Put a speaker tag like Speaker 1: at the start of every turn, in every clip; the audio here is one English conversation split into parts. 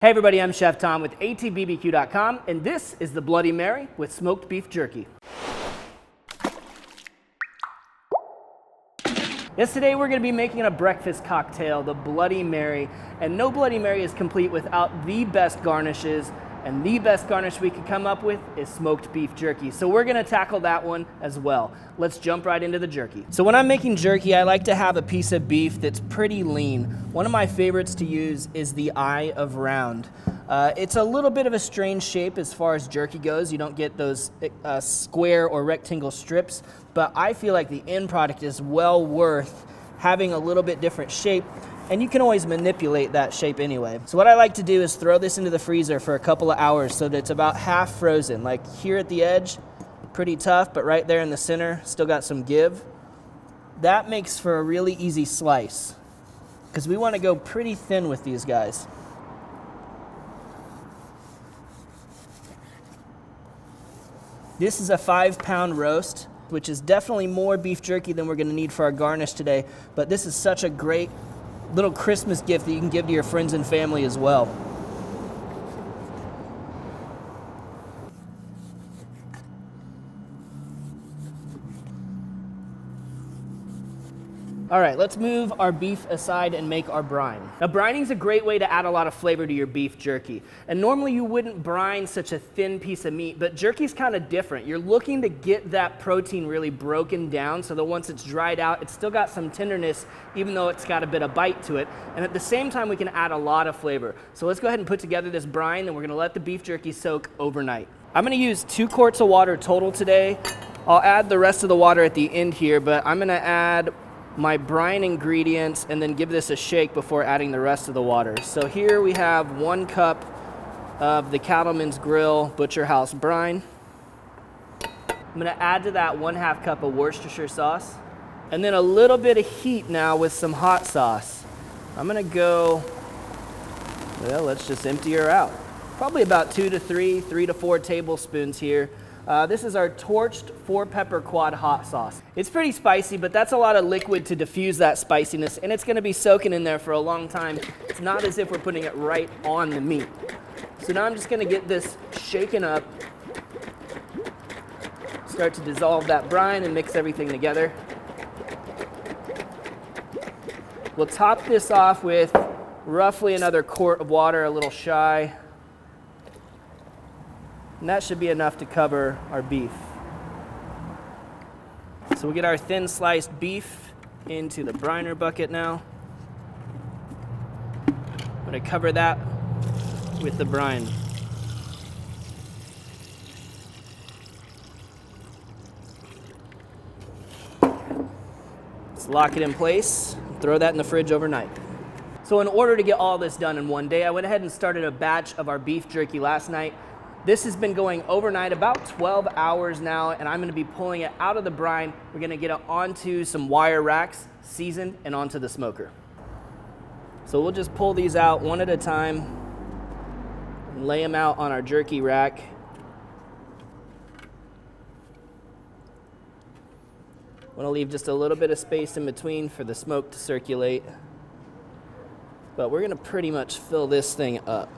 Speaker 1: Hey everybody, I'm Chef Tom with allthingsbbq.com, and this is the Bloody Mary with smoked beef jerky. Yes, today we're going to be making a breakfast cocktail, the Bloody Mary, and no Bloody Mary is complete without the best garnishes, and the best garnish we could come up with is smoked beef jerky. So we're going to tackle that one as well. Let's jump right into the jerky. So when I'm making jerky, I like to have a piece of beef that's pretty lean. One of my favorites to use is the eye of round. It's a little bit of a strange shape as far as jerky goes. You don't get those square or rectangle strips, but I feel like the end product is well worth having a little bit different shape, and you can always manipulate that shape anyway. So what I like to do is throw this into the freezer for a couple of hours so that it's about half frozen. Like here at the edge, pretty tough, but right there in the center, still got some give. That makes for a really easy slice because we want to go pretty thin with these guys. This is a 5-pound roast, which is definitely more beef jerky than we're going to need for our garnish today, but this is such a great little Christmas gift that you can give to your friends and family as well. All right, let's move our beef aside and make our brine. Now, brining is a great way to add a lot of flavor to your beef jerky. And normally you wouldn't brine such a thin piece of meat, but jerky's kind of different. You're looking to get that protein really broken down so that once it's dried out, it's still got some tenderness, even though it's got a bit of bite to it. And at the same time, we can add a lot of flavor. So let's go ahead and put together this brine, and we're gonna let the beef jerky soak overnight. I'm gonna use 2 quarts of water total today. I'll add the rest of the water at the end here, but I'm gonna add my brine ingredients and then give this a shake before adding the rest of the water. So here we have 1 cup of the Cattleman's Grill Butcher House brine. I'm gonna add to that 1/2 cup of Worcestershire sauce, and then a little bit of heat now with some hot sauce. I'm gonna go, well, let's just empty her out. Probably about 2 to 3 to 4 tablespoons here. This is our torched 4-pepper quad hot sauce. It's pretty spicy, but that's a lot of liquid to diffuse that spiciness, and it's gonna be soaking in there for a long time. It's not as if we're putting it right on the meat. So now I'm just gonna get this shaken up, start to dissolve that brine and mix everything together. We'll top this off with roughly another quart of water, a little shy. And that should be enough to cover our beef. So we'll get our thin sliced beef into the briner bucket now. I'm gonna cover that with the brine. Let's lock it in place, throw that in the fridge overnight. So in order to get all this done in one day, I went ahead and started a batch of our beef jerky last night. This has been going overnight, about 12 hours now, and I'm gonna be pulling it out of the brine. We're gonna get it onto some wire racks, seasoned, and onto the smoker. So we'll just pull these out one at a time and lay them out on our jerky rack. I wanna leave just a little bit of space in between for the smoke to circulate, but we're gonna pretty much fill this thing up.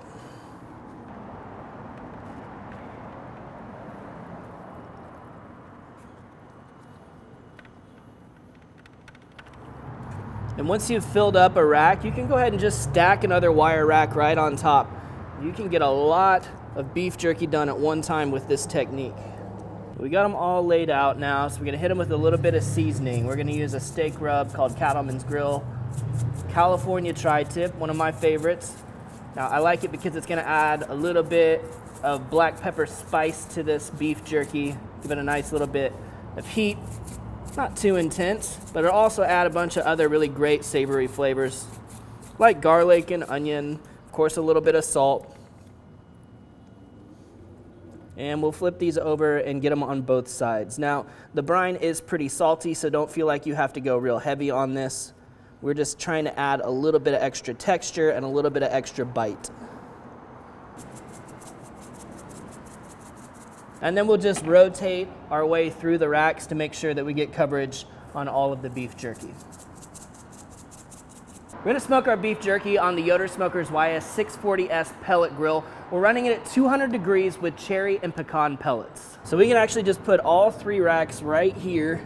Speaker 1: And once you've filled up a rack, you can go ahead and just stack another wire rack right on top. You can get a lot of beef jerky done at one time with this technique. We got them all laid out now, so we're gonna hit them with a little bit of seasoning. We're gonna use a steak rub called Cattleman's Grill California Tri-Tip, one of my favorites. Now I like it because it's gonna add a little bit of black pepper spice to this beef jerky, give it a nice little bit of heat. Not too intense, but it'll also add a bunch of other really great savory flavors like garlic and onion, of course a little bit of salt. And we'll flip these over and get them on both sides. Now, the brine is pretty salty, so don't feel like you have to go real heavy on this. We're just trying to add a little bit of extra texture and a little bit of extra bite. And then we'll just rotate our way through the racks to make sure that we get coverage on all of the beef jerky. We're gonna smoke our beef jerky on the Yoder Smokers YS640S pellet grill. We're running it at 200 degrees with cherry and pecan pellets. So we can actually just put all 3 racks right here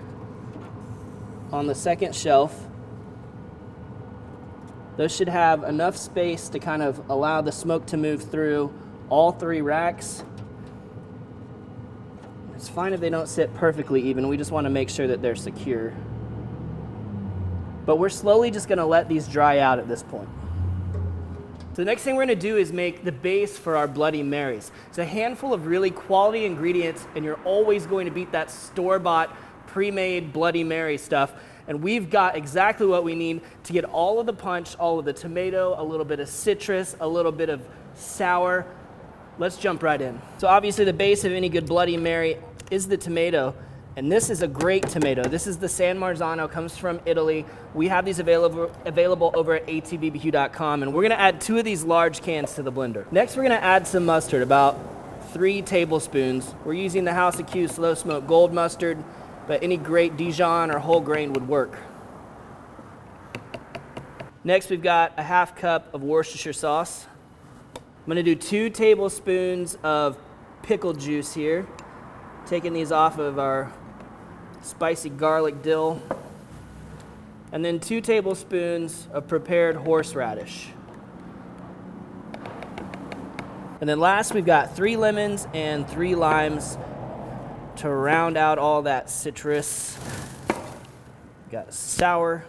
Speaker 1: on the second shelf. Those should have enough space to kind of allow the smoke to move through all 3 racks. It's fine if they don't sit perfectly even. We just want to make sure that they're secure. But we're slowly just gonna let these dry out at this point. So the next thing we're gonna do is make the base for our Bloody Marys. It's a handful of really quality ingredients, and you're always going to beat that store-bought, pre-made Bloody Mary stuff. And we've got exactly what we need to get all of the punch, all of the tomato, a little bit of citrus, a little bit of sour. Let's jump right in. So obviously the base of any good Bloody Mary is the tomato. And this is a great tomato. This is the San Marzano, comes from Italy. We have these available over at allthingsbbq.com, and we're gonna add 2 of these large cans to the blender. Next, we're gonna add some mustard, about 3 tablespoons. We're using the House of Q slow smoke gold mustard, but any great Dijon or whole grain would work. Next, we've got a 1/2 cup of Worcestershire sauce. I'm gonna do 2 tablespoons of pickle juice here, taking these off of our spicy garlic dill, and then 2 tablespoons of prepared horseradish. And then last, we've got 3 lemons and 3 limes to round out all that citrus. We've got sour,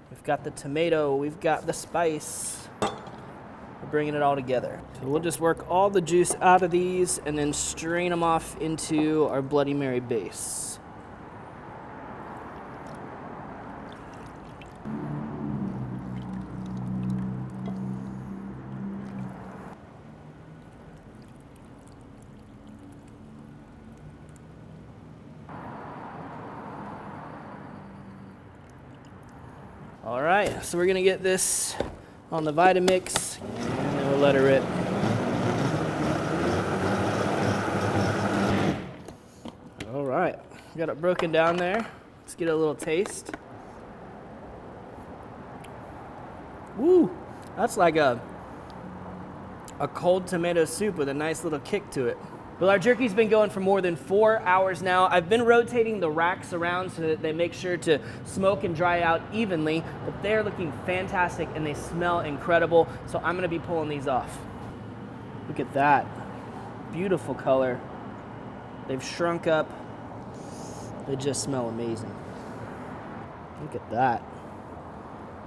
Speaker 1: we've got the tomato, we've got the spice. We're bringing it all together. So we'll just work all the juice out of these and then strain them off into our Bloody Mary base. All right, so we're gonna get this on the Vitamix, and then we'll let her rip. All right, got it broken down there. Let's get a little taste. Woo, that's like a cold tomato soup with a nice little kick to it. Well, our jerky's been going for more than 4 hours now. I've been rotating the racks around so that they make sure to smoke and dry out evenly, but they're looking fantastic and they smell incredible, so I'm gonna be pulling these off. Look at that. Beautiful color. They've shrunk up. They just smell amazing. Look at that.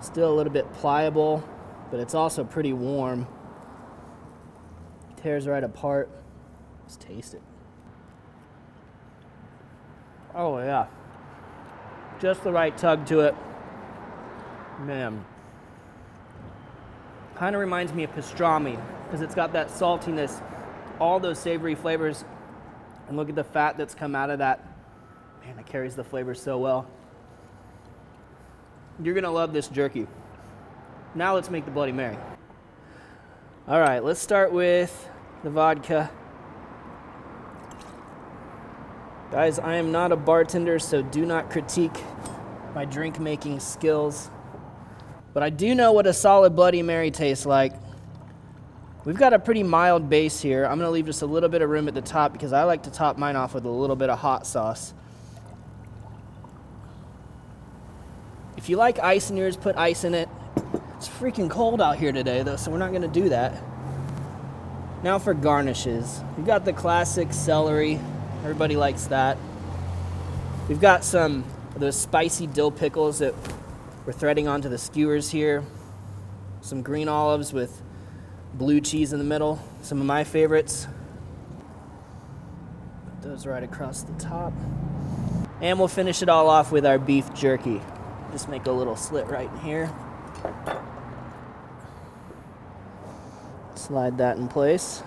Speaker 1: Still a little bit pliable, but it's also pretty warm. Tears right apart. Let's taste it. Oh yeah. Just the right tug to it. Man. Kind of reminds me of pastrami because it's got that saltiness, all those savory flavors. And look at the fat that's come out of that. Man, it carries the flavor so well. You're gonna love this jerky. Now let's make the Bloody Mary. All right, let's start with the vodka. Guys, I am not a bartender, so do not critique my drink making skills. But I do know what a solid Bloody Mary tastes like. We've got a pretty mild base here. I'm gonna leave just a little bit of room at the top because I like to top mine off with a little bit of hot sauce. If you like ice in yours, put ice in it. It's freaking cold out here today though, so we're not gonna do that. Now for garnishes. We've got the classic celery. Everybody likes that. We've got some of those spicy dill pickles that we're threading onto the skewers here. Some green olives with blue cheese in the middle. Some of my favorites. Put those right across the top. And we'll finish it all off with our beef jerky. Just make a little slit right in here. Slide that in place.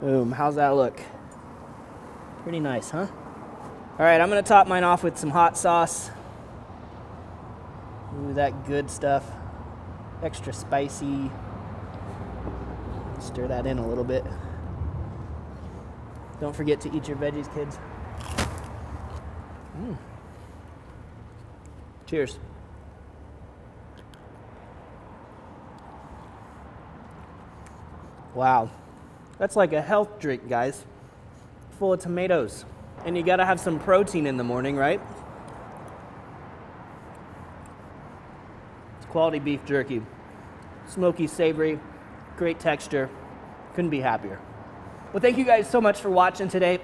Speaker 1: Boom, how's that look? Pretty nice, huh? All right, I'm gonna top mine off with some hot sauce. Ooh, that good stuff. Extra spicy. Stir that in a little bit. Don't forget to eat your veggies, kids. Cheers. Wow, that's like a health drink, guys. Full of tomatoes. And you gotta have some protein in the morning, right? It's quality beef jerky. Smoky, savory, great texture. Couldn't be happier. Well, thank you guys so much for watching today.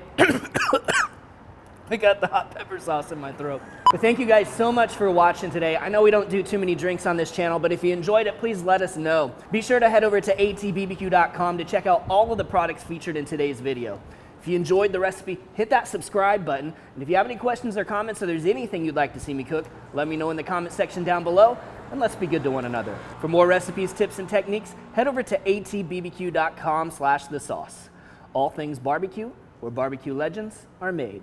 Speaker 1: I got the hot pepper sauce in my throat. But thank you guys so much for watching today. I know we don't do too many drinks on this channel, but if you enjoyed it, please let us know. Be sure to head over to allthingsbbq.com to check out all of the products featured in today's video. If you enjoyed the recipe, hit that subscribe button. And if you have any questions or comments or there's anything you'd like to see me cook, let me know in the comment section down below, and let's be good to one another. For more recipes, tips, and techniques, head over to allthingsbbq.com/thesauce. All Things Barbecue, where barbecue legends are made.